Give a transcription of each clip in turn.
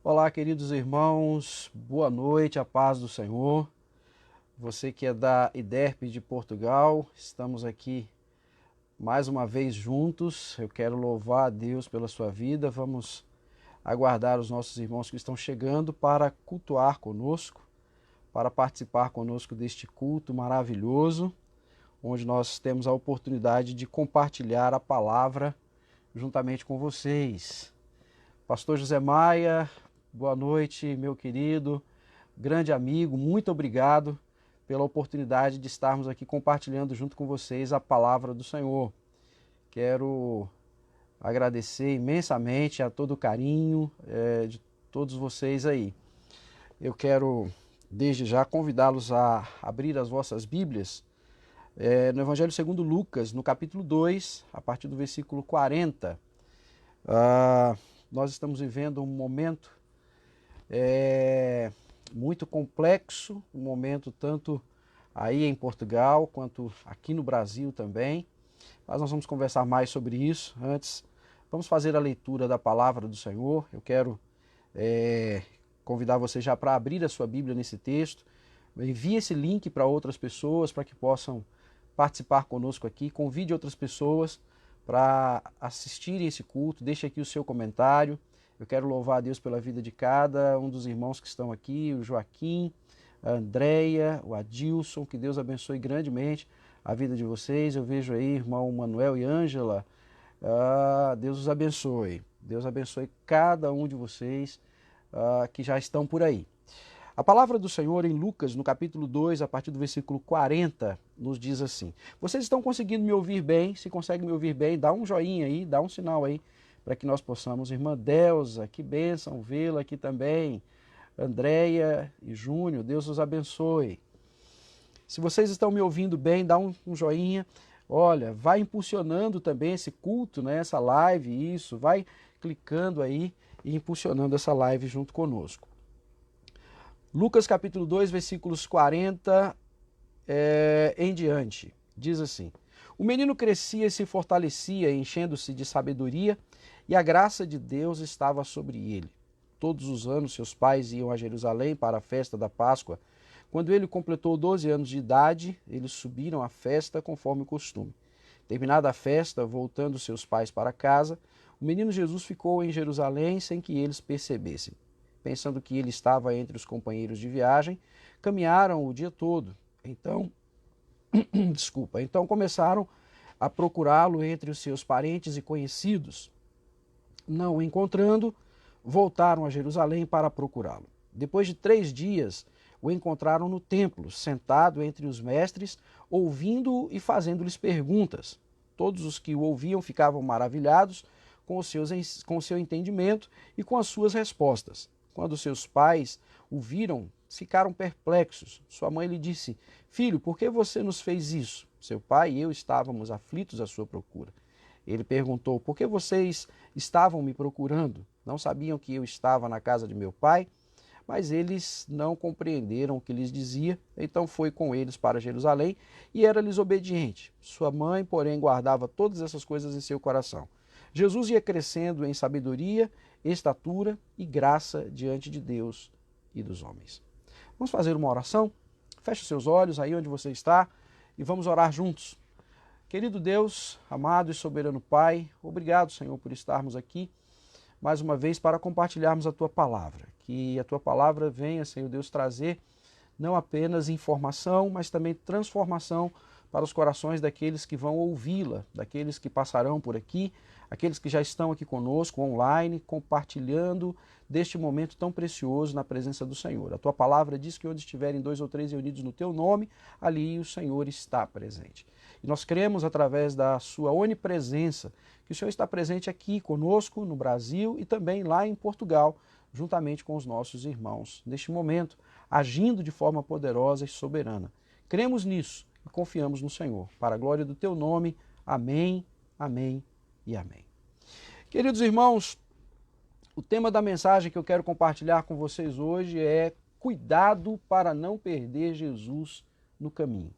Olá, queridos irmãos, boa noite, a paz do Senhor. Você que é da IDERP de Portugal, estamos aqui mais uma vez juntos. Eu quero louvar a Deus pela sua vida. Vamos aguardar os nossos irmãos que estão chegando para cultuar conosco, para participar conosco deste culto maravilhoso, onde nós temos a oportunidade de compartilhar a palavra juntamente com vocês. Pastor José Maia, boa noite, meu querido, grande amigo, muito obrigado pela oportunidade de estarmos aqui compartilhando junto com vocês a palavra do Senhor. Quero agradecer imensamente a todo o carinho de todos vocês aí. Eu quero, desde já, convidá-los a abrir as vossas Bíblias no Evangelho segundo Lucas, no capítulo 2, a partir do versículo 40. Nós estamos vivendo um momento muito complexo, um momento tanto aí em Portugal quanto aqui no Brasil também. Mas nós vamos conversar mais sobre isso. Antes, vamos fazer a leitura da palavra do Senhor. Eu quero convidar você já para abrir a sua Bíblia nesse texto. Envie esse link para outras pessoas, para que possam participar conosco aqui. Convide outras pessoas para assistirem esse culto. Deixe aqui o seu comentário. Eu quero louvar a Deus pela vida de cada um dos irmãos que estão aqui, o Joaquim, a Andréia, o Adilson, que Deus abençoe grandemente a vida de vocês. Eu vejo aí irmão Manuel e Ângela, Deus os abençoe. Deus abençoe cada um de vocês que já estão por aí. A palavra do Senhor em Lucas, no capítulo 2, a partir do versículo 40, nos diz assim: vocês estão conseguindo me ouvir bem? Se conseguem me ouvir bem, dá um joinha aí, dá um sinal aí, para que nós possamos. Irmã Delza, que bênção vê-la aqui também. Andréia e Júnior, Deus os abençoe. Se vocês estão me ouvindo bem, dá um joinha. Olha, vai impulsionando também esse culto, né, essa live, isso, vai clicando aí e impulsionando essa live junto conosco. Lucas capítulo 2, versículos 40 em diante, diz assim: o menino crescia e se fortalecia, enchendo-se de sabedoria, e a graça de Deus estava sobre ele. Todos os anos seus pais iam a Jerusalém para a festa da Páscoa. Quando ele completou 12 anos de idade, eles subiram à festa conforme o costume. Terminada a festa, voltando seus pais para casa, o menino Jesus ficou em Jerusalém sem que eles percebessem. Pensando que ele estava entre os companheiros de viagem, caminharam o dia todo. Então começaram a procurá-lo entre os seus parentes e conhecidos. Não o encontrando, voltaram a Jerusalém para procurá-lo. Depois de 3 dias, o encontraram no templo, sentado entre os mestres, ouvindo-o e fazendo-lhes perguntas. Todos os que o ouviam ficavam maravilhados com o seu entendimento e com as suas respostas. Quando seus pais o viram, ficaram perplexos. Sua mãe lhe disse: filho, por que você nos fez isso? Seu pai e eu estávamos aflitos à sua procura. Ele perguntou: por que vocês estavam me procurando? Não sabiam que eu estava na casa de meu pai? Mas eles não compreenderam o que lhes dizia. Então foi com eles para Jerusalém e era-lhes obediente. Sua mãe, porém, guardava todas essas coisas em seu coração. Jesus ia crescendo em sabedoria, estatura e graça diante de Deus e dos homens. Vamos fazer uma oração? Feche os seus olhos aí onde você está e vamos orar juntos. Querido Deus, amado e soberano Pai, obrigado, Senhor, por estarmos aqui mais uma vez para compartilharmos a Tua Palavra. Que a Tua Palavra venha, Senhor Deus, trazer não apenas informação, mas também transformação para os corações daqueles que vão ouvi-la, daqueles que passarão por aqui, aqueles que já estão aqui conosco online, compartilhando deste momento tão precioso na presença do Senhor. A Tua Palavra diz que onde estiverem 2 ou 3 reunidos no Teu nome, ali o Senhor está presente. E nós cremos, através da Sua onipresença, que o Senhor está presente aqui conosco, no Brasil e também lá em Portugal, juntamente com os nossos irmãos, neste momento, agindo de forma poderosa e soberana. Cremos nisso e confiamos no Senhor. Para a glória do Teu nome, amém, amém e amém. Queridos irmãos, o tema da mensagem que eu quero compartilhar com vocês hoje é cuidado para não perder Jesus no caminho.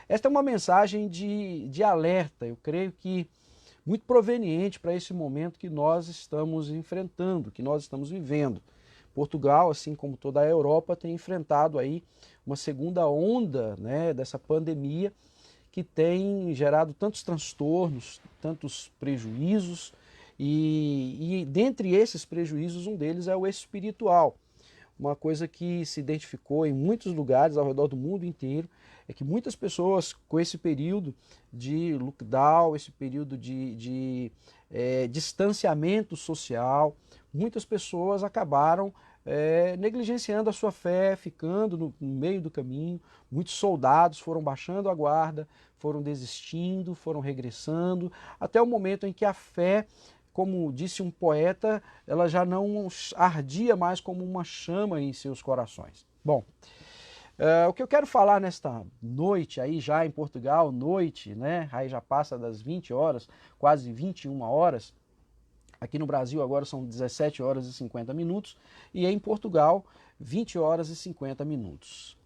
Esta é uma mensagem de alerta, eu creio que muito proveniente para esse momento que nós estamos enfrentando, que nós estamos vivendo. Portugal, assim como toda a Europa, tem enfrentado aí uma segunda onda, né, dessa pandemia que tem gerado tantos transtornos, tantos prejuízos, e dentre esses prejuízos, um deles é o espiritual. Uma coisa que se identificou em muitos lugares ao redor do mundo inteiro é que muitas pessoas com esse período de lockdown, esse período de distanciamento social, muitas pessoas acabaram negligenciando a sua fé, ficando no meio do caminho. Muitos soldados foram baixando a guarda, foram desistindo, foram regressando, até o momento em que a fé, como disse um poeta, ela já não ardia mais como uma chama em seus corações. Bom, o que eu quero falar nesta noite, aí já em Portugal, noite, né? Aí já passa das 20 horas, quase 21 horas. Aqui no Brasil agora são 17 horas e 50 minutos e em Portugal 20 horas e 50 minutos.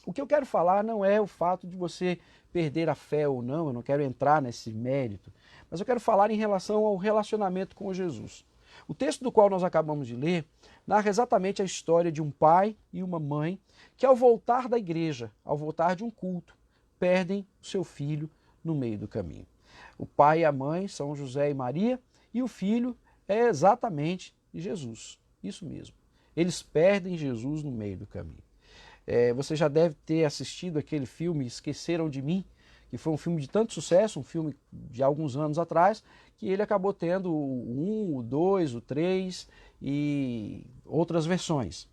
O que eu quero falar não é o fato de você perder a fé ou não, eu não quero entrar nesse mérito, mas eu quero falar em relação ao relacionamento com Jesus. O texto do qual nós acabamos de ler narra exatamente a história de um pai e uma mãe que, ao voltar da igreja, ao voltar de um culto, perdem o seu filho no meio do caminho. O pai e a mãe são José e Maria e o filho é exatamente Jesus. Isso mesmo. Eles perdem Jesus no meio do caminho. Você já deve ter assistido aquele filme Esqueceram de Mim, que foi um filme de tanto sucesso, um filme de alguns anos atrás, que ele acabou tendo o 1, o 2, o 3 e outras versões.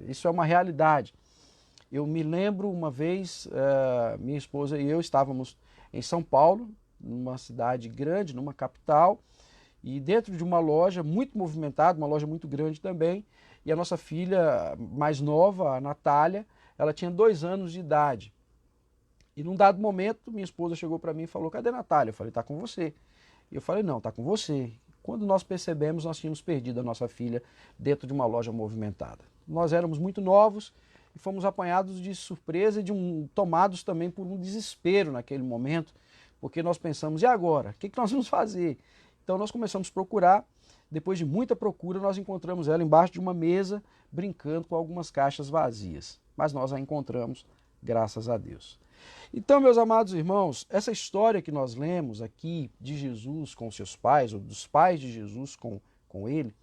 Isso é uma realidade. Eu me lembro uma vez, minha esposa e eu estávamos em São Paulo, numa cidade grande, numa capital, e dentro de uma loja muito movimentada, uma loja muito grande também, e a nossa filha mais nova, a Natália, ela tinha 2 anos de idade. E num dado momento, minha esposa chegou para mim e falou: cadê a Natália? Eu falei: tá com você. E eu falei: não, tá com você. Quando nós percebemos, nós tínhamos perdido a nossa filha dentro de uma loja movimentada. Nós éramos muito novos e fomos apanhados de surpresa e tomados também por um desespero naquele momento, porque nós pensamos: e agora? O que nós vamos fazer? Então nós começamos a procurar. Depois de muita procura, nós encontramos ela embaixo de uma mesa, brincando com algumas caixas vazias. Mas nós a encontramos, graças a Deus. Então, meus amados irmãos, essa história que nós lemos aqui de Jesus com seus pais, ou dos pais de Jesus com ele,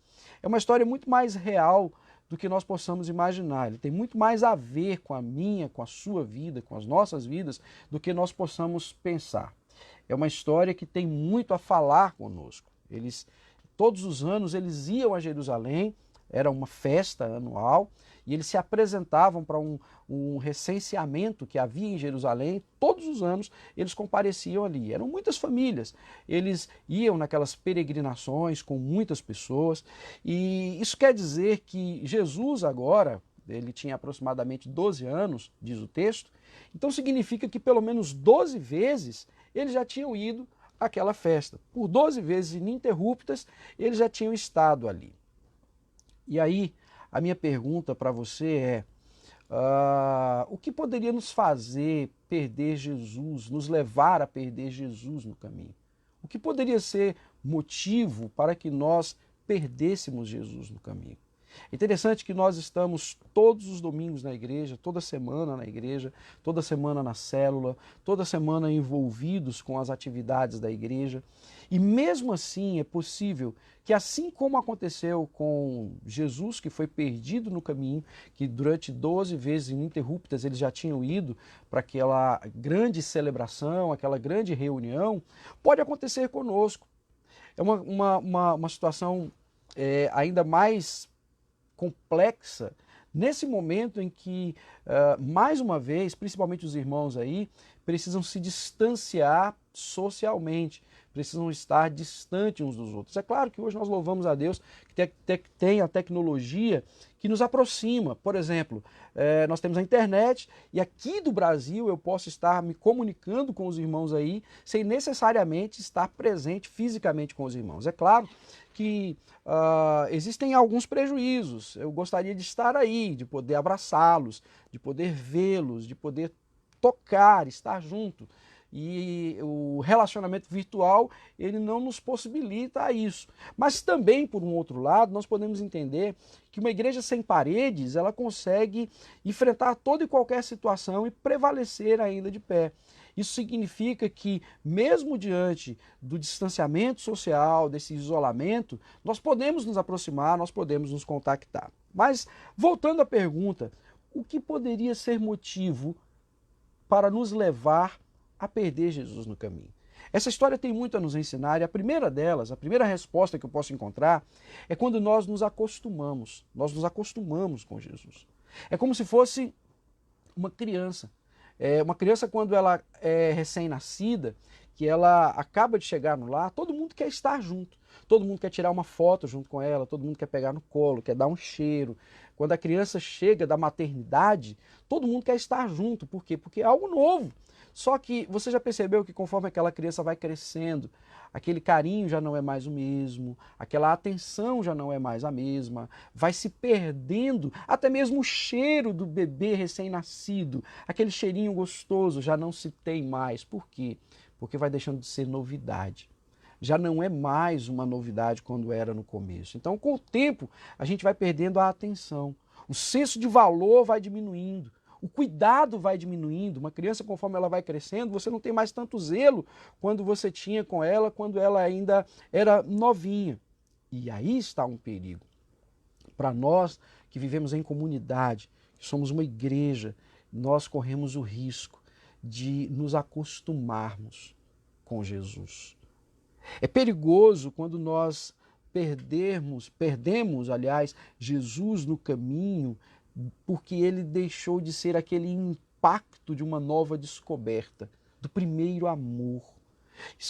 é uma história muito mais real do que nós possamos imaginar. Ele tem muito mais a ver com a minha, com a sua vida, com as nossas vidas, do que nós possamos pensar. É uma história que tem muito a falar conosco. Todos os anos eles iam a Jerusalém, era uma festa anual, e eles se apresentavam para um recenseamento que havia em Jerusalém. Todos os anos eles compareciam ali. Eram muitas famílias. Eles iam naquelas peregrinações com muitas pessoas. E isso quer dizer que Jesus agora, ele tinha aproximadamente 12 anos, diz o texto, então significa que pelo menos 12 vezes eles já tinham ido àquela festa. Por 12 vezes ininterruptas, eles já tinham estado ali. E aí, a minha pergunta para você é: o que poderia nos fazer perder Jesus, nos levar a perder Jesus no caminho? O que poderia ser motivo para que nós perdêssemos Jesus no caminho? É interessante que nós estamos todos os domingos na igreja, toda semana na igreja, toda semana na célula, toda semana envolvidos com as atividades da igreja. E mesmo assim é possível que, assim como aconteceu com Jesus, que foi perdido no caminho, que durante 12 vezes ininterruptas eles já tinham ido para aquela grande celebração, aquela grande reunião, pode acontecer conosco. É uma situação ainda mais complexa nesse momento em que, mais uma vez, principalmente os irmãos aí, precisam se distanciar socialmente, precisam estar distantes uns dos outros. É claro que hoje nós louvamos a Deus que tem a tecnologia que nos aproxima. Por exemplo, nós temos a internet e aqui do Brasil eu posso estar me comunicando com os irmãos aí sem necessariamente estar presente fisicamente com os irmãos. É claro que existem alguns prejuízos. Eu gostaria de estar aí, de poder abraçá-los, de poder vê-los, de poder tocar, estar junto. e o relacionamento virtual ele não nos possibilita isso. Mas também, por um outro lado, nós podemos entender que uma igreja sem paredes, ela consegue enfrentar toda e qualquer situação e prevalecer ainda de pé. Isso significa que, mesmo diante do distanciamento social, desse isolamento, nós podemos nos aproximar, nós podemos nos contactar. Mas, voltando à pergunta, o que poderia ser motivo para nos levar a perder Jesus no caminho? Essa história tem muito a nos ensinar e a primeira delas, a primeira resposta que eu posso encontrar é quando nós nos acostumamos com Jesus. É como se fosse uma criança. Uma criança, quando ela é recém-nascida, que ela acaba de chegar no lar, todo mundo quer estar junto. Todo mundo quer tirar uma foto junto com ela, todo mundo quer pegar no colo, quer dar um cheiro. Quando a criança chega da maternidade, todo mundo quer estar junto. Por quê? Porque é algo novo. Só que você já percebeu que conforme aquela criança vai crescendo, aquele carinho já não é mais o mesmo, aquela atenção já não é mais a mesma, vai se perdendo, até mesmo o cheiro do bebê recém-nascido, aquele cheirinho gostoso já não se tem mais. Por quê? Porque vai deixando de ser novidade. Já não é mais uma novidade quando era no começo. Então, com o tempo, a gente vai perdendo a atenção, o senso de valor vai diminuindo. O cuidado vai diminuindo. Uma criança, conforme ela vai crescendo, você não tem mais tanto zelo quando você tinha com ela, quando ela ainda era novinha. E aí está um perigo. Para nós que vivemos em comunidade, que somos uma igreja, nós corremos o risco de nos acostumarmos com Jesus. É perigoso quando nós perdemos, aliás, Jesus no caminho, porque ele deixou de ser aquele impacto de uma nova descoberta, do primeiro amor.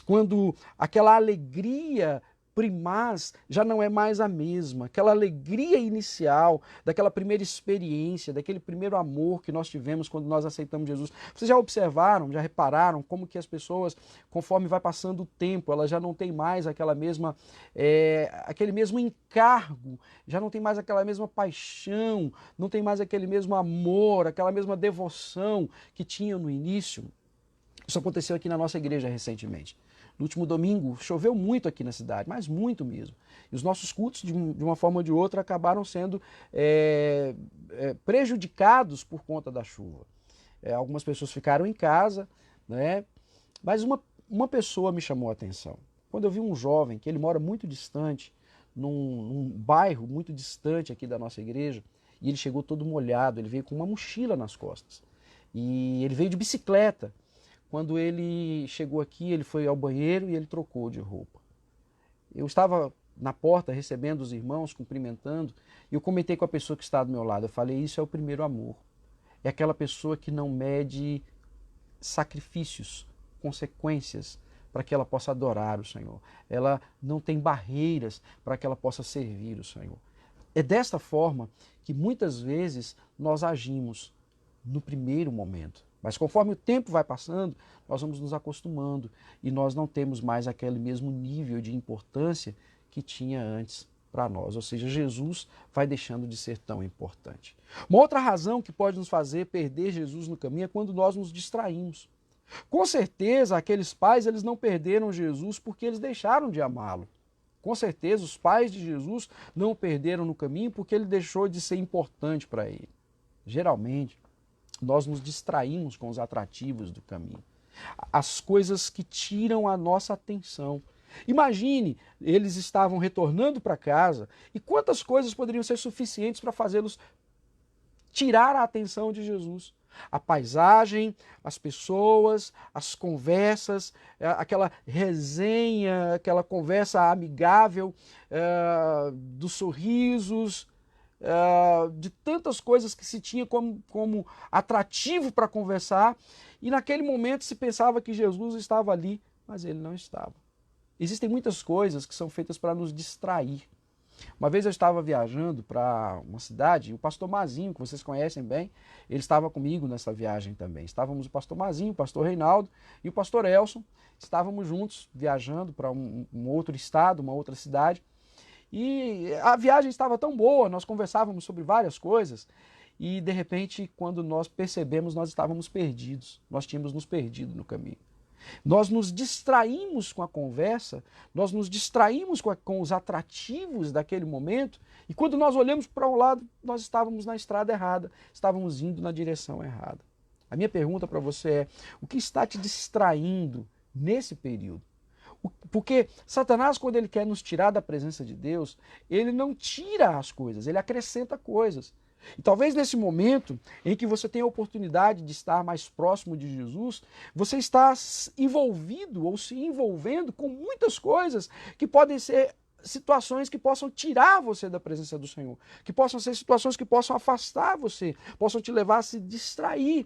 Quando aquela alegria primaz já não é mais a mesma, aquela alegria inicial, daquela primeira experiência, daquele primeiro amor que nós tivemos quando nós aceitamos Jesus. Vocês já observaram, já repararam como que as pessoas, conforme vai passando o tempo, elas já não têm mais aquela mesma, aquele mesmo encargo, já não tem mais aquela mesma paixão, não tem mais aquele mesmo amor, aquela mesma devoção que tinham no início? Isso aconteceu aqui na nossa igreja recentemente. No último domingo choveu muito aqui na cidade, mas muito mesmo. E os nossos cultos, de uma forma ou de outra, acabaram sendo prejudicados por conta da chuva. Algumas pessoas ficaram em casa, né? Mas uma pessoa me chamou a atenção. Quando eu vi um jovem, que ele mora muito distante, num bairro muito distante aqui da nossa igreja, e ele chegou todo molhado, ele veio com uma mochila nas costas. E ele veio de bicicleta. Quando ele chegou aqui, ele foi ao banheiro e ele trocou de roupa. Eu estava na porta recebendo os irmãos, cumprimentando, e eu comentei com a pessoa que está do meu lado. Eu falei, isso é o primeiro amor. É aquela pessoa que não mede sacrifícios, consequências, para que ela possa adorar o Senhor. Ela não tem barreiras para que ela possa servir o Senhor. É desta forma que muitas vezes nós agimos no primeiro momento. Mas conforme o tempo vai passando, nós vamos nos acostumando e nós não temos mais aquele mesmo nível de importância que tinha antes para nós. Ou seja, Jesus vai deixando de ser tão importante. Uma outra razão que pode nos fazer perder Jesus no caminho é quando nós nos distraímos. Com certeza, aqueles pais eles não perderam Jesus porque eles deixaram de amá-lo. Com certeza, os pais de Jesus não o perderam no caminho porque ele deixou de ser importante para ele. Geralmente, nós nos distraímos com os atrativos do caminho, as coisas que tiram a nossa atenção. Imagine, eles estavam retornando para casa e quantas coisas poderiam ser suficientes para fazê-los tirar a atenção de Jesus. A paisagem, as pessoas, as conversas, aquela resenha, aquela conversa amigável, dos sorrisos, de tantas coisas que se tinha como atrativo para conversar, e naquele momento se pensava que Jesus estava ali, mas ele não estava. Existem muitas coisas que são feitas para nos distrair. Uma vez eu estava viajando para uma cidade, e o pastor Mazinho, que vocês conhecem bem, ele estava comigo nessa viagem também. Estávamos o pastor Mazinho, o pastor Reinaldo e o pastor Elson, estávamos juntos viajando para um outro estado, uma outra cidade. E a viagem estava tão boa, nós conversávamos sobre várias coisas e de repente, quando nós percebemos, nós estávamos perdidos, nós tínhamos nos perdido no caminho. Nós nos distraímos com a conversa, nós nos distraímos com os atrativos daquele momento, e quando nós olhamos para um lado, nós estávamos na estrada errada, estávamos indo na direção errada. A minha pergunta para você é: o que está te distraindo nesse período? Porque Satanás, quando ele quer nos tirar da presença de Deus, ele não tira as coisas, ele acrescenta coisas. E talvez nesse momento em que você tem a oportunidade de estar mais próximo de Jesus, você está envolvido ou se envolvendo com muitas coisas que podem ser situações que possam tirar você da presença do Senhor, que possam ser situações que possam afastar você, possam te levar a se distrair.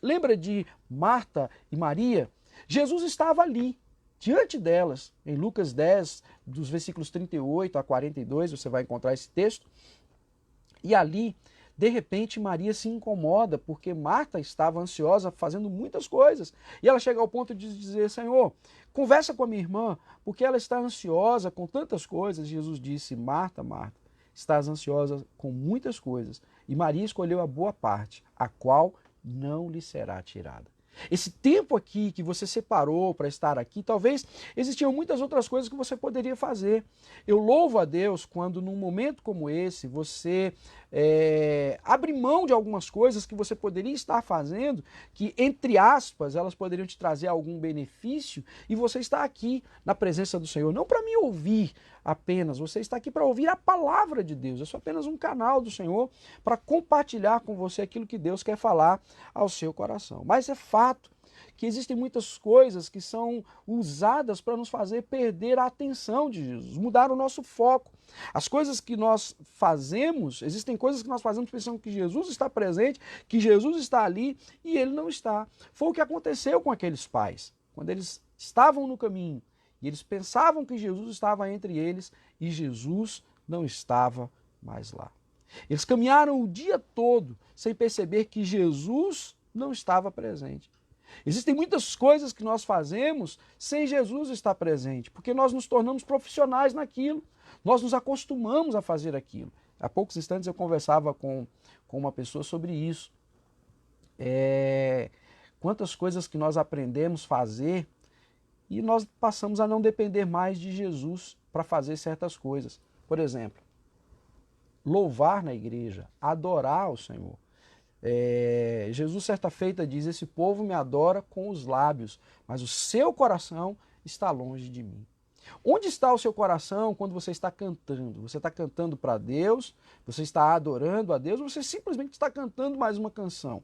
Lembra de Marta e Maria? Jesus estava ali, diante delas. Em Lucas 10, dos versículos 38 a 42, você vai encontrar esse texto. E ali, de repente, Maria se incomoda porque Marta estava ansiosa fazendo muitas coisas. E ela chega ao ponto de dizer: Senhor, conversa com a minha irmã, porque ela está ansiosa com tantas coisas. Jesus disse: Marta, Marta, estás ansiosa com muitas coisas. E Maria escolheu a boa parte, a qual não lhe será tirada. Esse tempo aqui que você separou para estar aqui, talvez existiam muitas outras coisas que você poderia fazer. Eu louvo a Deus quando num momento como esse você abre mão de algumas coisas que você poderia estar fazendo, que entre aspas elas poderiam te trazer algum benefício, e você está aqui na presença do Senhor, não para me ouvir apenas, você está aqui para ouvir a palavra de Deus. Eu sou apenas um canal do Senhor para compartilhar com você aquilo que Deus quer falar ao seu coração. Mas é fato que existem muitas coisas que são usadas para nos fazer perder a atenção de Jesus, mudar o nosso foco. As coisas que nós fazemos, existem coisas que nós fazemos pensando que Jesus está presente, que Jesus está ali, e ele não está. Foi o que aconteceu com aqueles pais, quando eles estavam no caminho, e eles pensavam que Jesus estava entre eles, e Jesus não estava mais lá. Eles caminharam o dia todo sem perceber que Jesus não estava presente. Existem muitas coisas que nós fazemos sem Jesus estar presente, porque nós nos tornamos profissionais naquilo, nós nos acostumamos a fazer aquilo. Há poucos instantes eu conversava com uma pessoa sobre isso. Quantas coisas que nós aprendemos a fazer e nós passamos a não depender mais de Jesus para fazer certas coisas. Por exemplo, louvar na igreja, adorar o Senhor. Jesus certa feita diz: esse povo me adora com os lábios, mas o seu coração está longe de mim. Onde está o seu coração quando você está cantando? Você está cantando para Deus? Você está adorando a Deus? Ou você simplesmente está cantando mais uma canção?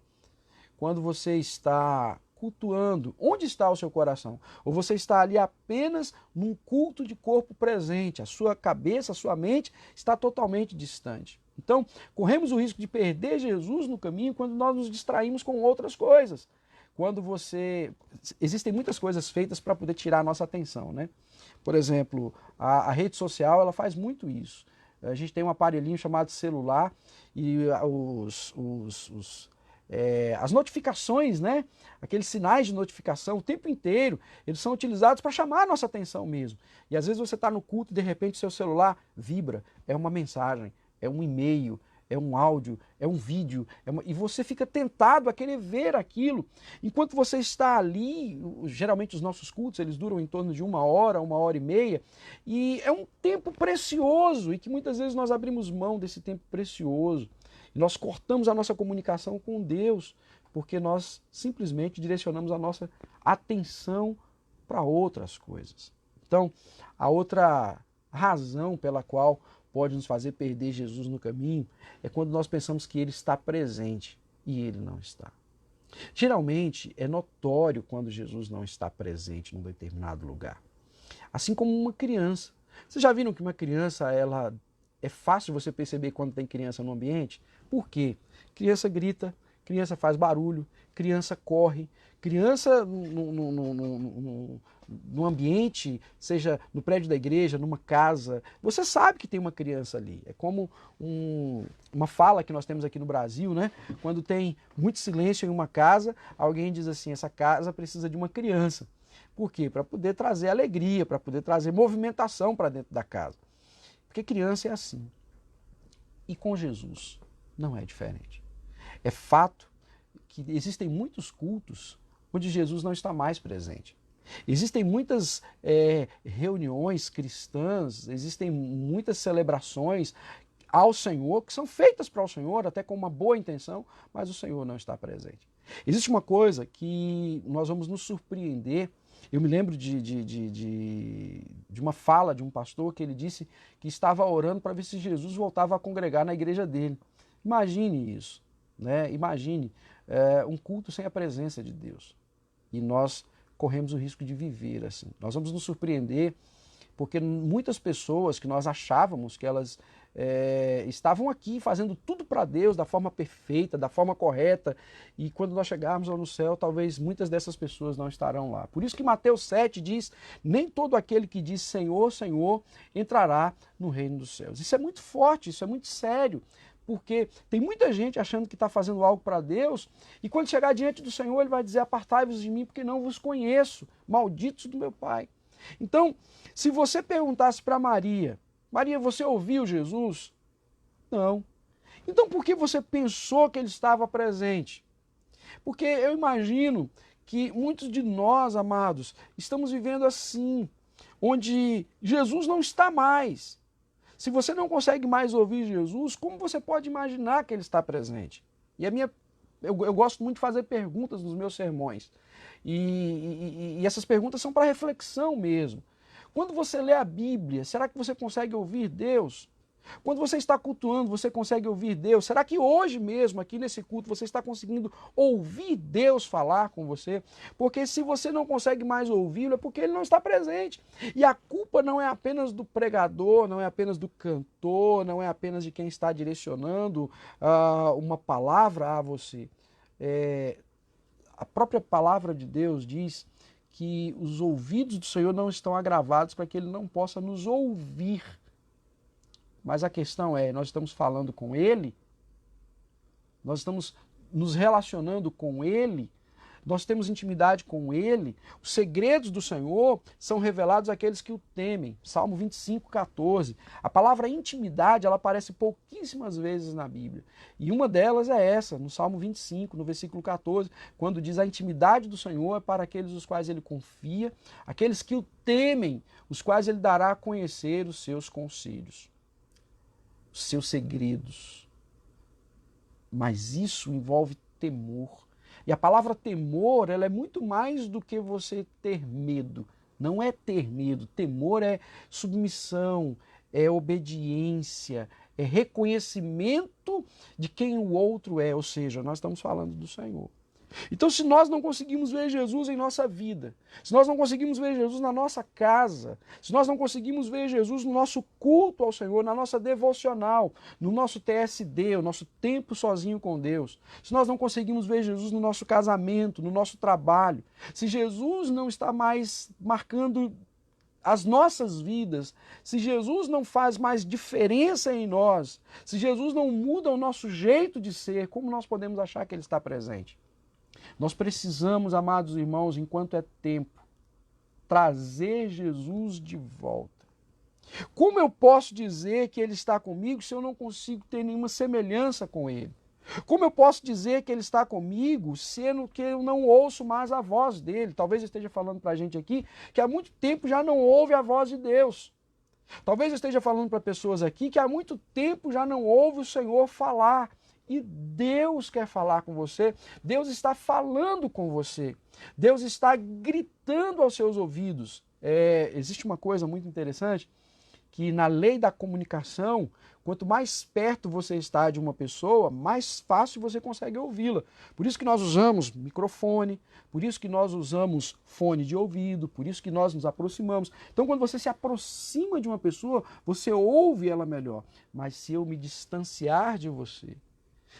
Quando você está cultuando, onde está o seu coração? Ou você está ali apenas num culto de corpo presente? A sua cabeça, a sua mente está totalmente distante. Então, corremos o risco de perder Jesus no caminho quando nós nos distraímos com outras coisas. Existem muitas coisas feitas para poder tirar a nossa atenção, né? Por exemplo, a rede social, ela faz muito isso. A gente tem um aparelhinho chamado celular e as notificações, né? Aqueles sinais de notificação o tempo inteiro, eles são utilizados para chamar a nossa atenção mesmo. E às vezes você está no culto e de repente seu celular vibra, é uma mensagem, é um e-mail, é um áudio, é um vídeo, e você fica tentado a querer ver aquilo. Enquanto você está ali, geralmente os nossos cultos, eles duram em torno de 1 hora, 1 hora e meia, e é um tempo precioso, e que muitas vezes nós abrimos mão desse tempo precioso. E nós cortamos a nossa comunicação com Deus, porque nós simplesmente direcionamos a nossa atenção para outras coisas. Então, a outra razão pela qual pode nos fazer perder Jesus no caminho é quando nós pensamos que ele está presente e ele não está. Geralmente é notório quando Jesus não está presente num determinado lugar. Assim como uma criança. Vocês já viram que uma criança, é fácil você perceber quando tem criança no ambiente? Por quê? Criança grita, criança faz barulho, criança corre, criança no ambiente, seja no prédio da igreja, numa casa, você sabe que tem uma criança ali. É como uma fala que nós temos aqui no Brasil, né? Quando tem muito silêncio em uma casa, alguém diz assim: essa casa precisa de uma criança. Por quê? Para poder trazer alegria, para poder trazer movimentação para dentro da casa. Porque criança é assim. E com Jesus não é diferente. É fato que existem muitos cultos onde Jesus não está mais presente. Existem muitas reuniões cristãs, existem muitas celebrações ao Senhor, que são feitas para o Senhor, até com uma boa intenção, mas o Senhor não está presente. Existe uma coisa que nós vamos nos surpreender. Eu me lembro de uma fala de um pastor que ele disse que estava orando para ver se Jesus voltava a congregar na igreja dele. Imagine isso, né? Imagine um culto sem a presença de Deus. E nós corremos o risco de viver assim. Nós vamos nos surpreender porque muitas pessoas que nós achávamos que elas estavam aqui fazendo tudo para Deus da forma perfeita, da forma correta, e quando nós chegarmos lá no céu, talvez muitas dessas pessoas não estarão lá. Por isso que Mateus 7 diz, nem todo aquele que diz Senhor, Senhor, entrará no reino dos céus. Isso é muito forte, isso é muito sério, porque tem muita gente achando que está fazendo algo para Deus, e quando chegar diante do Senhor, ele vai dizer, apartai-vos de mim, porque não vos conheço, malditos do meu Pai. Então, se você perguntasse para Maria, Maria, você ouviu Jesus? Não. Então por que você pensou que ele estava presente? Porque eu imagino que muitos de nós, amados, estamos vivendo assim, onde Jesus não está mais. Se você não consegue mais ouvir Jesus, como você pode imaginar que ele está presente? E eu gosto muito de fazer perguntas nos meus sermões. E essas perguntas são para reflexão mesmo. Quando você lê a Bíblia, será que você consegue ouvir Deus? Quando você está cultuando, você consegue ouvir Deus? Será que hoje mesmo, aqui nesse culto, você está conseguindo ouvir Deus falar com você? Porque se você não consegue mais ouvi-lo, é porque ele não está presente. E a culpa não é apenas do pregador, não é apenas do cantor, não é apenas de quem está direcionando uma palavra a você. A própria palavra de Deus diz que os ouvidos do Senhor não estão agravados para que ele não possa nos ouvir. Mas a questão é, nós estamos falando com ele? Nós estamos nos relacionando com ele? Nós temos intimidade com ele? Os segredos do Senhor são revelados àqueles que o temem. Salmo 25, 14. A palavra intimidade, ela aparece pouquíssimas vezes na Bíblia. E uma delas é essa, no Salmo 25, no versículo 14, quando diz a intimidade do Senhor é para aqueles os quais ele confia, aqueles que o temem, os quais ele dará a conhecer os seus conselhos, os seus segredos. Mas isso envolve temor. E a palavra temor, ela é muito mais do que você ter medo. Não é ter medo. Temor é submissão, é obediência, é reconhecimento de quem o outro é. Ou seja, nós estamos falando do Senhor. Então, se nós não conseguimos ver Jesus em nossa vida, se nós não conseguimos ver Jesus na nossa casa, se nós não conseguimos ver Jesus no nosso culto ao Senhor, na nossa devocional, no nosso TSD, o nosso tempo sozinho com Deus, se nós não conseguimos ver Jesus no nosso casamento, no nosso trabalho, se Jesus não está mais marcando as nossas vidas, se Jesus não faz mais diferença em nós, se Jesus não muda o nosso jeito de ser, como nós podemos achar que ele está presente? Nós precisamos, amados irmãos, enquanto é tempo, trazer Jesus de volta. Como eu posso dizer que ele está comigo se eu não consigo ter nenhuma semelhança com ele? Como eu posso dizer que ele está comigo, sendo que eu não ouço mais a voz dele? Talvez eu esteja falando para a gente aqui que há muito tempo já não ouve a voz de Deus. Talvez eu esteja falando para pessoas aqui que há muito tempo já não ouve o Senhor falar. E Deus quer falar com você, Deus está falando com você, Deus está gritando aos seus ouvidos. Existe uma coisa muito interessante, que na lei da comunicação, quanto mais perto você está de uma pessoa, mais fácil você consegue ouvi-la. Por isso que nós usamos microfone, por isso que nós usamos fone de ouvido, por isso que nós nos aproximamos. Então, quando você se aproxima de uma pessoa, você ouve ela melhor. Mas se eu me distanciar de você,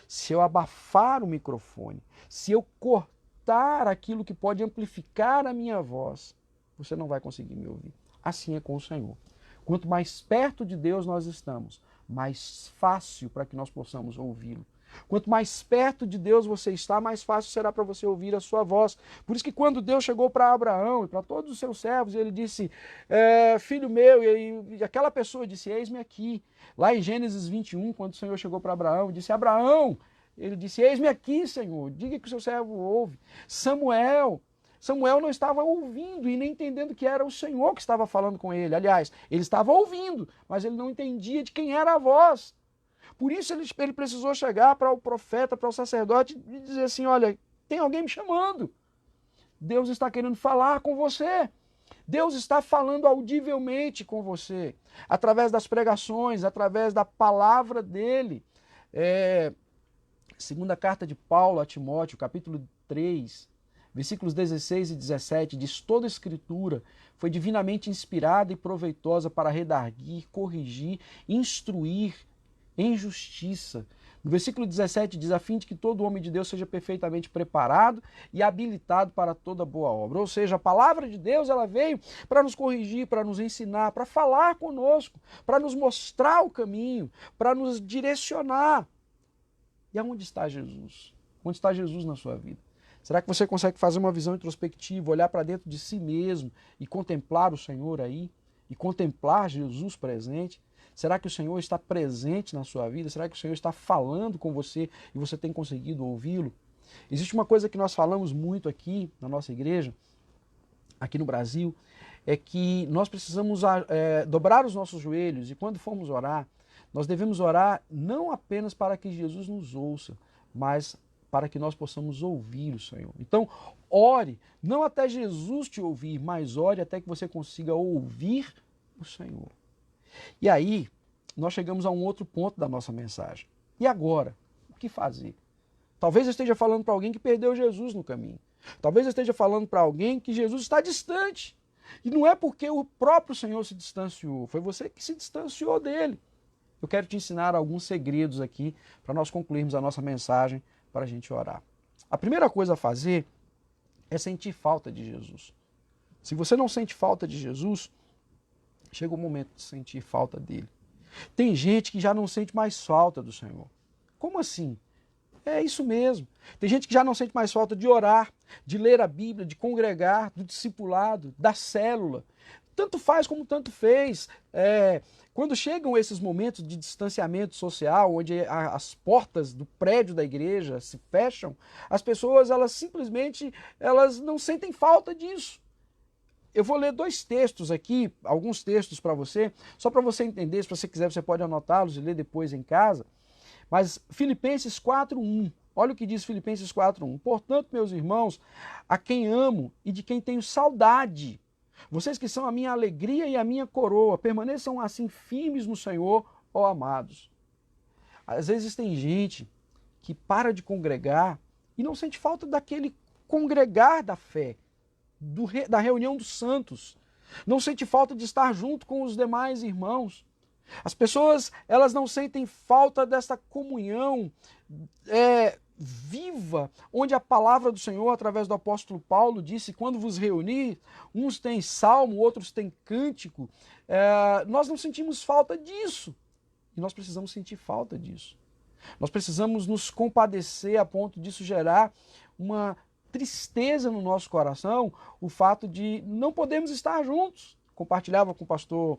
se eu abafar o microfone, se eu cortar aquilo que pode amplificar a minha voz, você não vai conseguir me ouvir. Assim é com o Senhor. Quanto mais perto de Deus nós estamos, mais fácil para que nós possamos ouvi-lo. Quanto mais perto de Deus você está, mais fácil será para você ouvir a sua voz. Por isso que quando Deus chegou para Abraão e para todos os seus servos, ele disse, filho meu, e aquela pessoa disse, eis-me aqui. Lá em Gênesis 21, quando o Senhor chegou para Abraão, disse, Abraão, ele disse, eis-me aqui, Senhor, diga que o seu servo ouve. Samuel Samuel não estava ouvindo e nem entendendo que era o Senhor que estava falando com ele. Aliás, ele estava ouvindo, mas ele não entendia de quem era a voz. Por isso ele precisou chegar para o profeta, para o sacerdote e dizer assim, olha, tem alguém me chamando. Deus está querendo falar com você. Deus está falando audivelmente com você, através das pregações, através da palavra dele. Segunda carta de Paulo a Timóteo, capítulo 3, versículos 16 e 17, diz: toda a escritura foi divinamente inspirada e proveitosa para redarguir, corrigir, instruir em justiça. No versículo 17 diz: a fim de que todo homem de Deus seja perfeitamente preparado e habilitado para toda boa obra. Ou seja, a palavra de Deus ela veio para nos corrigir, para nos ensinar, para falar conosco, para nos mostrar o caminho, para nos direcionar. E aonde está Jesus? Onde está Jesus na sua vida? Será que você consegue fazer uma visão introspectiva, olhar para dentro de si mesmo e contemplar o Senhor aí? E contemplar Jesus presente? Será que o Senhor está presente na sua vida? Será que o Senhor está falando com você e você tem conseguido ouvi-lo? Existe uma coisa que nós falamos muito aqui na nossa igreja, aqui no Brasil, é que nós precisamos dobrar os nossos joelhos e quando formos orar, nós devemos orar não apenas para que Jesus nos ouça, mas para que nós possamos ouvir o Senhor. Então, ore, não até Jesus te ouvir, mas ore até que você consiga ouvir o Senhor. E aí, nós chegamos a um outro ponto da nossa mensagem. E agora? O que fazer? Talvez eu esteja falando para alguém que perdeu Jesus no caminho. Talvez eu esteja falando para alguém que Jesus está distante. E não é porque o próprio Senhor se distanciou, foi você que se distanciou dele. Eu quero te ensinar alguns segredos aqui para nós concluirmos a nossa mensagem para a gente orar. A primeira coisa a fazer é sentir falta de Jesus. Se você não sente falta de Jesus, chega o momento de sentir falta dele. Tem gente que já não sente mais falta do Senhor. Como assim? É isso mesmo. Tem gente que já não sente mais falta de orar, de ler a Bíblia, de congregar, do discipulado, da célula. Tanto faz como tanto fez. Quando chegam esses momentos de distanciamento social, onde as portas do prédio da igreja se fecham, as pessoas elas simplesmente não sentem falta disso. Eu vou ler dois textos aqui, alguns textos para você, só para você entender, se você quiser você pode anotá-los e ler depois em casa. Mas Filipenses 4:1, olha o que diz Filipenses 4:1. Portanto, meus irmãos, a quem amo e de quem tenho saudade, vocês que são a minha alegria e a minha coroa, permaneçam assim firmes no Senhor, ó amados. Às vezes tem gente que para de congregar e não sente falta daquele congregar da fé, da reunião dos santos. Não sente falta de estar junto com os demais irmãos. As pessoas, elas não sentem falta dessa comunhão viva, onde a palavra do Senhor, através do apóstolo Paulo, disse, quando vos reunir, uns têm salmo, outros têm cântico. Nós não sentimos falta disso. E nós precisamos sentir falta disso. Nós precisamos nos compadecer a ponto disso gerar uma tristeza no nosso coração, o fato de não podermos estar juntos. Compartilhava com o pastor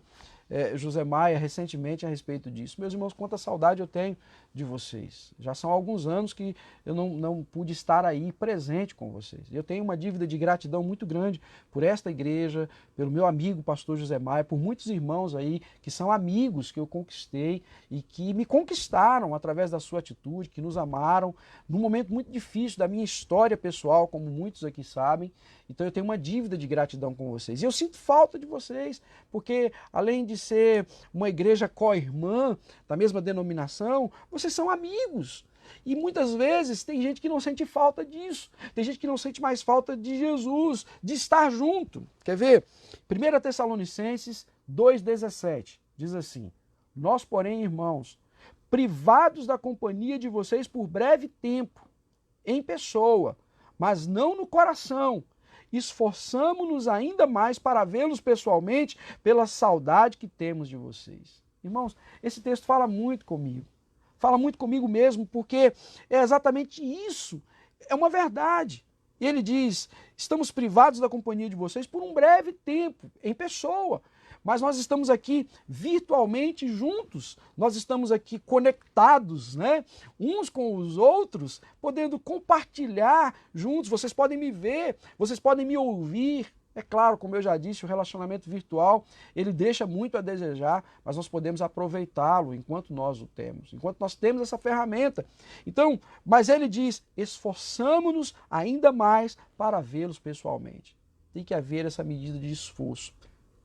José Maia recentemente a respeito disso. Meus irmãos, quanta saudade eu tenho de vocês. Já são alguns anos que eu não pude estar aí presente com vocês. Eu tenho uma dívida de gratidão muito grande por esta igreja, pelo meu amigo pastor José Maia, por muitos irmãos aí que são amigos que eu conquistei e que me conquistaram através da sua atitude, que nos amaram num momento muito difícil da minha história pessoal, como muitos aqui sabem. Então eu tenho uma dívida de gratidão com vocês. E eu sinto falta de vocês, porque além de ser uma igreja co-irmã da mesma denominação, vocês são amigos. E muitas vezes tem gente que não sente falta disso. Tem gente que não sente mais falta de Jesus, de estar junto. Quer ver? 1 Tessalonicenses 2,17 diz assim: nós, porém, irmãos, privados da companhia de vocês por breve tempo, em pessoa, mas não no coração, esforçamo-nos ainda mais para vê-los pessoalmente pela saudade que temos de vocês. Irmãos, esse texto fala muito comigo. Fala muito comigo mesmo, porque é exatamente isso. É uma verdade. Ele diz, estamos privados da companhia de vocês por um breve tempo, em pessoa, mas nós estamos aqui virtualmente juntos, nós estamos aqui conectados, né? Uns com os outros, podendo compartilhar juntos. Vocês podem me ver, vocês podem me ouvir. É claro, como eu já disse, o relacionamento virtual, ele deixa muito a desejar, mas nós podemos aproveitá-lo enquanto nós o temos, enquanto nós temos essa ferramenta. Então, mas ele diz, esforçamo-nos ainda mais para vê-los pessoalmente. Tem que haver essa medida de esforço,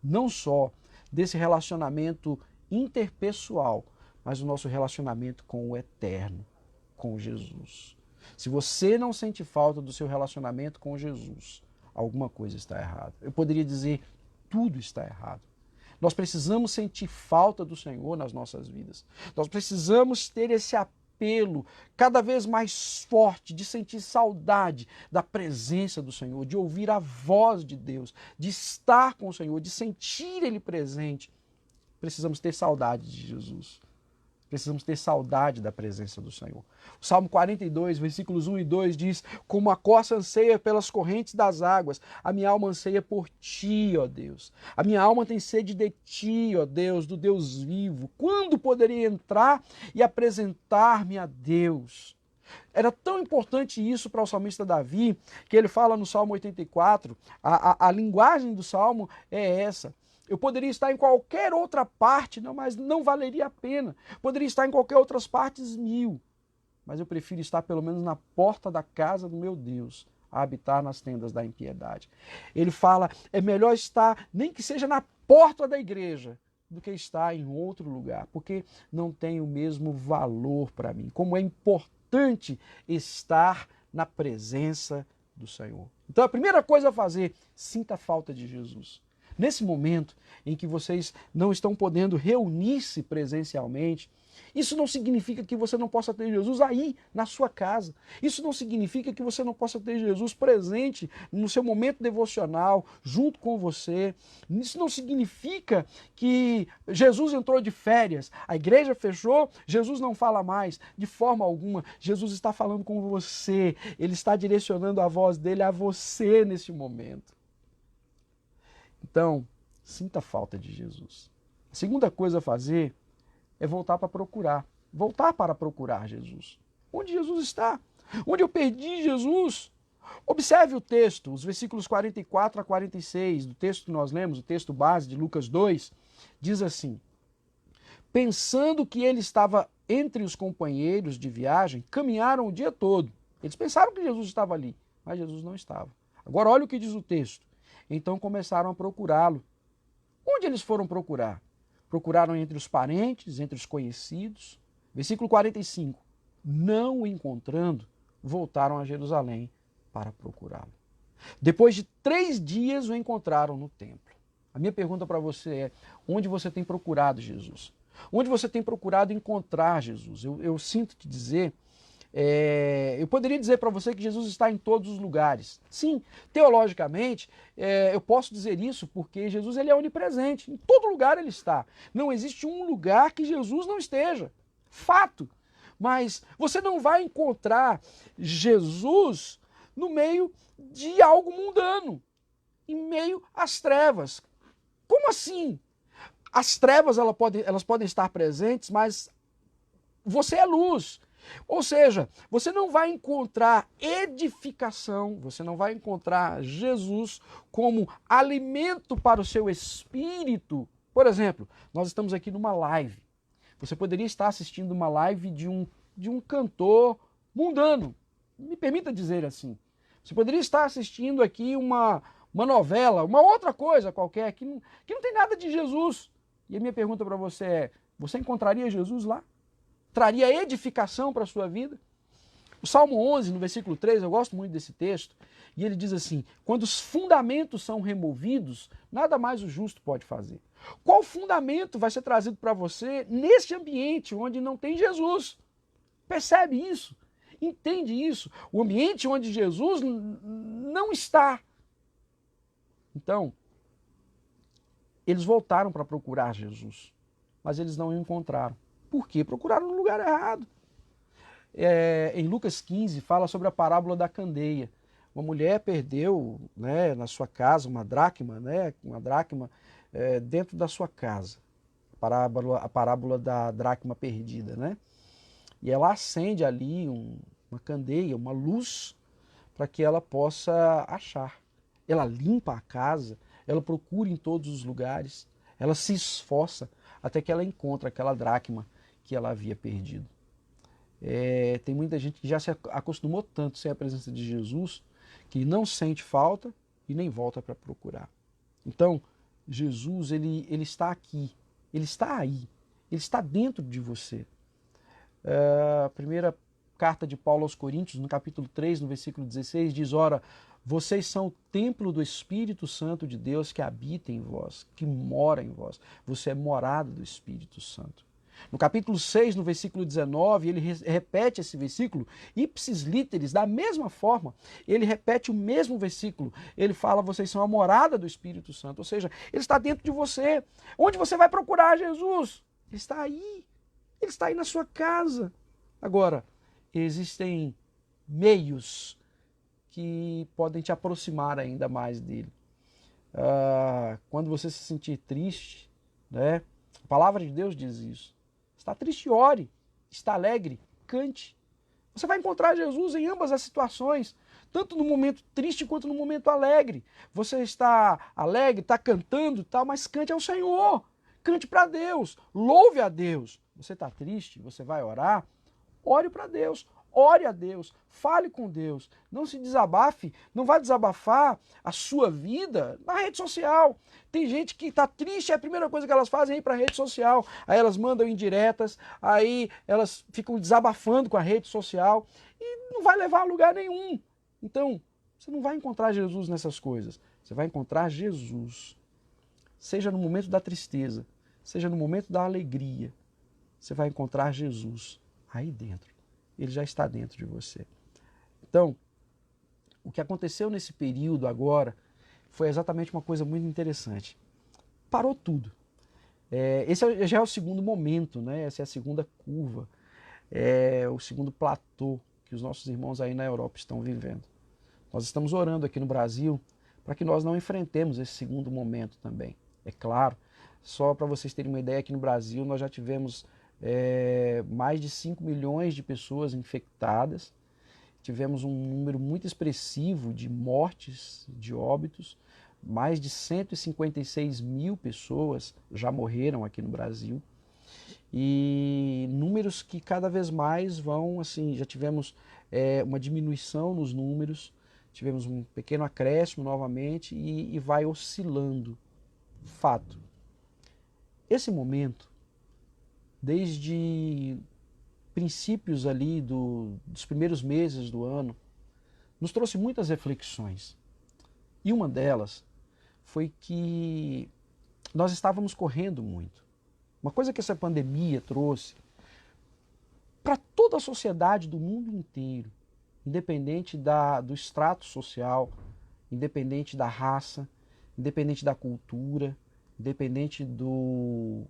não só desse relacionamento interpessoal, mas o nosso relacionamento com o eterno, com Jesus. Se você não sente falta do seu relacionamento com Jesus, alguma coisa está errada. Eu poderia dizer, tudo está errado. Nós precisamos sentir falta do Senhor nas nossas vidas. Nós precisamos ter esse apelo cada vez mais forte de sentir saudade da presença do Senhor, de ouvir a voz de Deus, de estar com o Senhor, de sentir Ele presente. Precisamos ter saudade de Jesus. Precisamos ter saudade da presença do Senhor. O Salmo 42, versículos 1 e 2 diz, como a corça anseia pelas correntes das águas, a minha alma anseia por ti, ó Deus. A minha alma tem sede de ti, ó Deus, do Deus vivo. Quando poderia entrar e apresentar-me a Deus? Era tão importante isso para o salmista Davi, que ele fala no Salmo 84, a linguagem do Salmo é essa. Eu poderia estar em qualquer outra parte, mas não valeria a pena. Poderia estar em qualquer outras partes 1000. Mas eu prefiro estar pelo menos na porta da casa do meu Deus, a habitar nas tendas da impiedade. Ele fala, é melhor estar, nem que seja na porta da igreja, do que estar em outro lugar, porque não tem o mesmo valor para mim. Como é importante estar na presença do Senhor. Então a primeira coisa a fazer, sinta a falta de Jesus. Nesse momento em que vocês não estão podendo reunir-se presencialmente, isso não significa que você não possa ter Jesus aí na sua casa. Isso não significa que você não possa ter Jesus presente no seu momento devocional, junto com você. Isso não significa que Jesus entrou de férias, a igreja fechou, Jesus não fala mais. De forma alguma, Jesus está falando com você. Ele está direcionando a voz dele a você nesse momento. Então, sinta a falta de Jesus. A segunda coisa a fazer é voltar para procurar Jesus. Onde Jesus está? Onde eu perdi Jesus? Observe o texto, os versículos 44 a 46 do texto que nós lemos, o texto base de Lucas 2, diz assim, pensando que ele estava entre os companheiros de viagem, caminharam o dia todo. Eles pensaram que Jesus estava ali, mas Jesus não estava. Agora olha o que diz o texto. Então começaram a procurá-lo. Onde eles foram procurar? Procuraram entre os parentes, entre os conhecidos. Versículo 45. Não o encontrando, voltaram a Jerusalém para procurá-lo. Depois de 3 dias o encontraram no templo. A minha pergunta para você é, onde você tem procurado Jesus? Onde você tem procurado encontrar Jesus? Eu sinto te dizer, eu poderia dizer para você que Jesus está em todos os lugares. Sim, teologicamente, eu posso dizer isso porque Jesus ele é onipresente. Em todo lugar ele está. Não existe um lugar que Jesus não esteja. Fato. Mas você não vai encontrar Jesus no meio de algo mundano, em meio às trevas. Como assim? As trevas elas podem estar presentes, mas você é luz. Ou seja, você não vai encontrar edificação, você não vai encontrar Jesus como alimento para o seu espírito. Por exemplo, nós estamos aqui numa live. Você poderia estar assistindo uma live de um cantor mundano, me permita dizer assim. Você poderia estar assistindo aqui uma novela, uma outra coisa qualquer, que não tem nada de Jesus. E a minha pergunta para você é, você encontraria Jesus lá? Traria edificação para a sua vida? O Salmo 11, no versículo 3, eu gosto muito desse texto, e ele diz assim, quando os fundamentos são removidos, nada mais o justo pode fazer. Qual fundamento vai ser trazido para você neste ambiente onde não tem Jesus? Percebe isso? Entende isso? O ambiente onde Jesus não está. Então, eles voltaram para procurar Jesus, mas eles não o encontraram. Por quê? Procuraram no lugar errado. Em Lucas 15, fala sobre a parábola da candeia. Uma mulher perdeu, né, na sua casa uma dracma, dentro da sua casa. A parábola da dracma perdida, né? E ela acende ali uma candeia, uma luz, para que ela possa achar. Ela limpa a casa, ela procura em todos os lugares, ela se esforça até que ela encontra aquela dracma que ela havia perdido. Tem muita gente que já se acostumou tanto sem a presença de Jesus que não sente falta e nem volta para procurar. Então, Jesus, ele está aqui, ele está aí, ele está dentro de você. A primeira carta de Paulo aos Coríntios, no capítulo 3, no versículo 16, diz: ora, vocês são o templo do Espírito Santo de Deus que habita em vós, que mora em vós. Você é morada do Espírito Santo. No capítulo 6, no versículo 19, ele repete esse versículo, ipsis literis, da mesma forma, ele repete o mesmo versículo. Ele fala: vocês são a morada do Espírito Santo, ou seja, ele está dentro de você. Onde você vai procurar Jesus? Ele está aí. Ele está aí na sua casa. Agora, existem meios que podem te aproximar ainda mais dele. Quando você se sentir triste, né? A palavra de Deus diz isso. Está triste, ore. Está alegre, cante. Você vai encontrar Jesus em ambas as situações, tanto no momento triste quanto no momento alegre. Você está alegre, está cantando, tal, mas cante ao Senhor. Cante para Deus, louve a Deus. Você está triste, você vai orar, ore para Deus, ore a Deus, fale com Deus. Não se desabafe, não vai desabafar a sua vida na rede social. Tem gente que está triste, a primeira coisa que elas fazem é ir para a rede social. Aí elas mandam indiretas, aí elas ficam desabafando com a rede social e não vai levar a lugar nenhum. Então, você não vai encontrar Jesus nessas coisas. Você vai encontrar Jesus. Seja no momento da tristeza, seja no momento da alegria, você vai encontrar Jesus aí dentro. Ele já está dentro de você. Então, o que aconteceu nesse período agora foi exatamente uma coisa muito interessante. Parou tudo. Esse já é o segundo momento, né? Essa é a segunda curva, o segundo platô que os nossos irmãos aí na Europa estão vivendo. Nós estamos orando aqui no Brasil para que nós não enfrentemos esse segundo momento também. É claro, só para vocês terem uma ideia, aqui no Brasil nós já tivemos mais de 5 milhões de pessoas infectadas, tivemos um número muito expressivo de mortes, de óbitos, mais de 156 mil pessoas já morreram aqui no Brasil, e números que cada vez mais vão, assim, já tivemos uma diminuição nos números, tivemos um pequeno acréscimo novamente e vai oscilando. Fato. Esse momento, desde princípios ali dos primeiros meses do ano, nos trouxe muitas reflexões. E uma delas foi que nós estávamos correndo muito. Uma coisa que essa pandemia trouxe para toda a sociedade do mundo inteiro, independente do extrato social, independente da raça, independente da cultura, independente do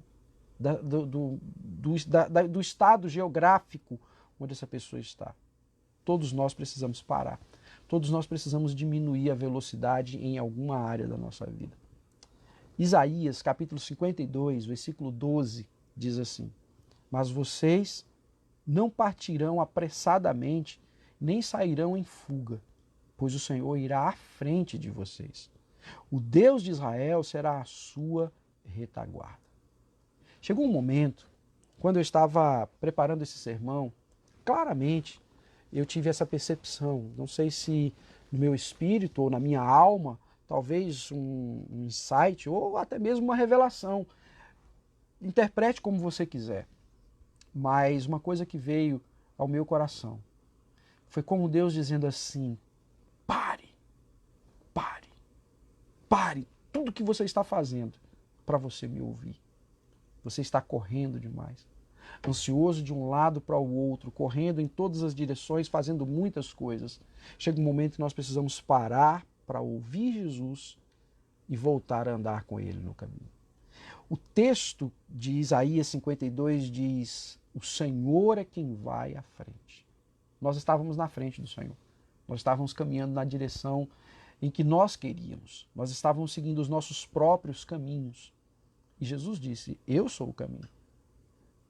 estado geográfico onde essa pessoa está. Todos nós precisamos parar. Todos nós precisamos diminuir a velocidade em alguma área da nossa vida. Isaías, capítulo 52, versículo 12, diz assim: mas vocês não partirão apressadamente, nem sairão em fuga, pois o Senhor irá à frente de vocês. O Deus de Israel será a sua retaguarda. Chegou um momento, quando eu estava preparando esse sermão, claramente eu tive essa percepção, não sei se no meu espírito ou na minha alma, talvez um insight ou até mesmo uma revelação. Interprete como você quiser. Mas uma coisa que veio ao meu coração foi como Deus dizendo assim: pare, pare, pare tudo que você está fazendo para você me ouvir. Você está correndo demais, ansioso de um lado para o outro, correndo em todas as direções, fazendo muitas coisas. Chega um momento que nós precisamos parar para ouvir Jesus e voltar a andar com Ele no caminho. O texto de Isaías 52 diz: o Senhor é quem vai à frente. Nós estávamos na frente do Senhor. Nós estávamos caminhando na direção em que nós queríamos. Nós estávamos seguindo os nossos próprios caminhos. E Jesus disse, eu sou o caminho.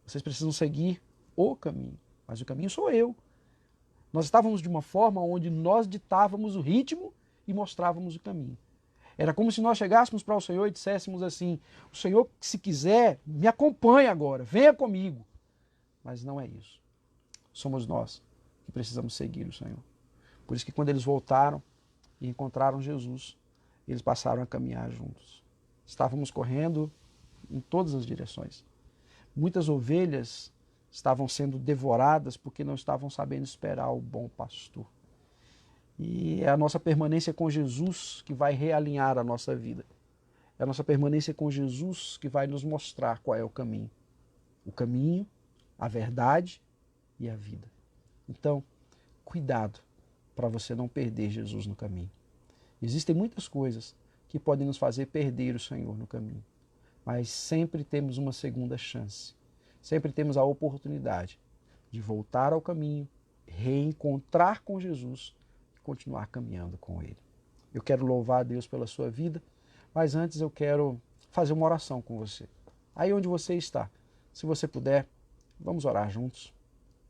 Vocês precisam seguir o caminho, mas o caminho sou eu. Nós estávamos de uma forma onde nós ditávamos o ritmo e mostrávamos o caminho. Era como se nós chegássemos para o Senhor e disséssemos assim, o Senhor, se quiser, me acompanhe agora, venha comigo. Mas não é isso. Somos nós que precisamos seguir o Senhor. Por isso que quando eles voltaram e encontraram Jesus, eles passaram a caminhar juntos. Estávamos correndo em todas as direções. Muitas ovelhas estavam sendo devoradas porque não estavam sabendo esperar o bom pastor. E é a nossa permanência com Jesus que vai realinhar a nossa vida. É a nossa permanência com Jesus que vai nos mostrar qual é o caminho. O caminho, a verdade e a vida. Então, cuidado para você não perder Jesus no caminho. Existem muitas coisas que podem nos fazer perder o Senhor no caminho. Mas sempre temos uma segunda chance. Sempre temos a oportunidade de voltar ao caminho, reencontrar com Jesus e continuar caminhando com Ele. Eu quero louvar a Deus pela sua vida, mas antes eu quero fazer uma oração com você. Aí onde você está, se você puder, vamos orar juntos.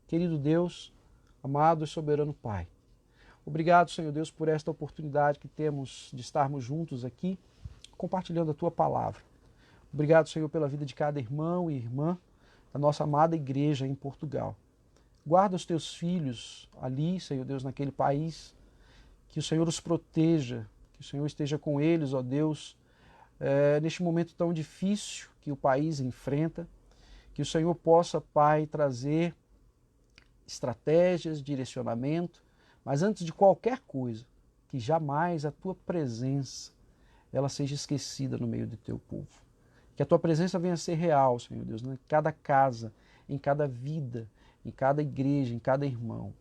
Querido Deus, amado e soberano Pai, obrigado, Senhor Deus, por esta oportunidade que temos de estarmos juntos aqui, compartilhando a Tua palavra. Obrigado, Senhor, pela vida de cada irmão e irmã da nossa amada igreja em Portugal. Guarda os Teus filhos ali, Senhor Deus, naquele país, que o Senhor os proteja, que o Senhor esteja com eles, ó Deus, neste momento tão difícil que o país enfrenta, que o Senhor possa, Pai, trazer estratégias, direcionamento, mas antes de qualquer coisa, que jamais a Tua presença ela seja esquecida no meio do Teu povo. Que a Tua presença venha a ser real, Senhor Deus, em cada casa, em cada vida, em cada igreja, em cada irmão.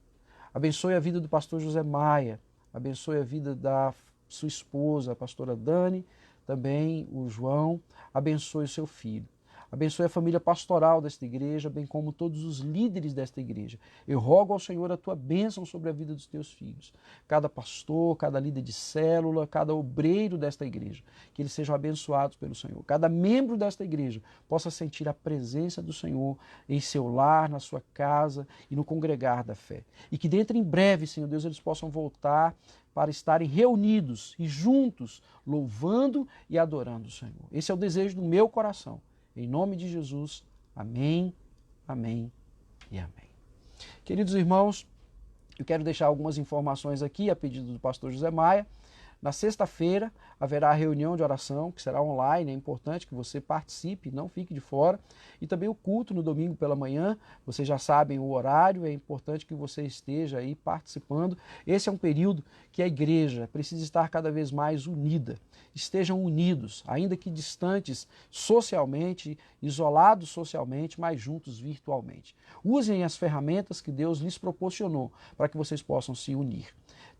Abençoe a vida do pastor José Maia, abençoe a vida da sua esposa, a pastora Dani, também o João, abençoe o seu filho. Abençoe a família pastoral desta igreja, bem como todos os líderes desta igreja. Eu rogo ao Senhor a Tua bênção sobre a vida dos Teus filhos. Cada pastor, cada líder de célula, cada obreiro desta igreja, que eles sejam abençoados pelo Senhor. Cada membro desta igreja possa sentir a presença do Senhor em seu lar, na sua casa e no congregar da fé. E que dentro em breve, Senhor Deus, eles possam voltar para estarem reunidos e juntos, louvando e adorando o Senhor. Esse é o desejo do meu coração. Em nome de Jesus, amém, amém e amém. Queridos irmãos, eu quero deixar algumas informações aqui a pedido do pastor José Maia. Na sexta-feira haverá a reunião de oração, que será online, é importante que você participe, não fique de fora. E também o culto no domingo pela manhã, vocês já sabem o horário, é importante que você esteja aí participando. Esse é um período que a igreja precisa estar cada vez mais unida. Estejam unidos, ainda que distantes socialmente, isolados socialmente, mas juntos virtualmente. Usem as ferramentas que Deus lhes proporcionou para que vocês possam se unir.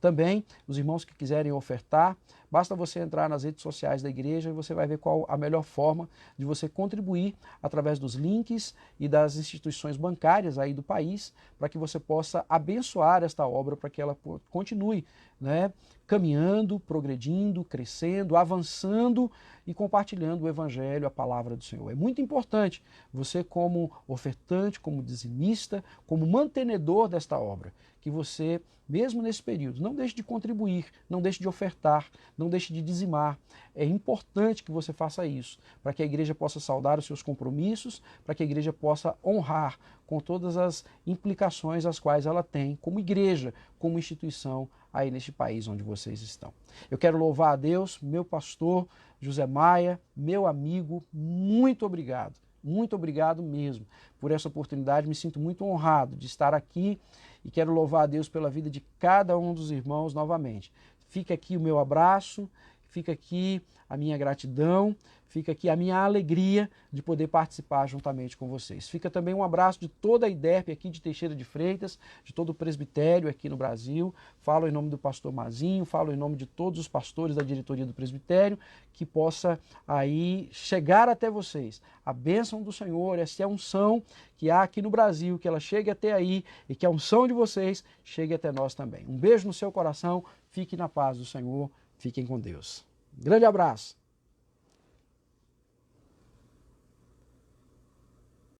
Também, os irmãos que quiserem ofertar, basta você entrar nas redes sociais da igreja e você vai ver qual a melhor forma de você contribuir através dos links e das instituições bancárias aí do país, para que você possa abençoar esta obra, para que ela continue, né, caminhando, progredindo, crescendo, avançando e compartilhando o Evangelho, a palavra do Senhor. É muito importante você, como ofertante, como dizimista, como mantenedor desta obra, que você, mesmo nesse período, não deixe de contribuir, não deixe de ofertar, não deixe de dizimar. É importante que você faça isso, para que a igreja possa saudar os seus compromissos, para que a igreja possa honrar com todas as implicações as quais ela tem como igreja, como instituição aí neste país onde vocês estão. Eu quero louvar a Deus, meu pastor José Maia, meu amigo, muito obrigado. Muito obrigado mesmo por essa oportunidade, me sinto muito honrado de estar aqui e quero louvar a Deus pela vida de cada um dos irmãos novamente. Fica aqui o meu abraço, fica aqui a minha gratidão, fica aqui a minha alegria de poder participar juntamente com vocês. Fica também um abraço de toda a IDERP aqui de Teixeira de Freitas, de todo o presbitério aqui no Brasil. Falo em nome do pastor Mazinho, falo em nome de todos os pastores da diretoria do presbitério, que possa aí chegar até vocês a bênção do Senhor, essa é a unção que há aqui no Brasil, que ela chegue até aí e que a unção de vocês chegue até nós também. Um beijo no seu coração, fique na paz do Senhor. Fiquem com Deus. Grande abraço.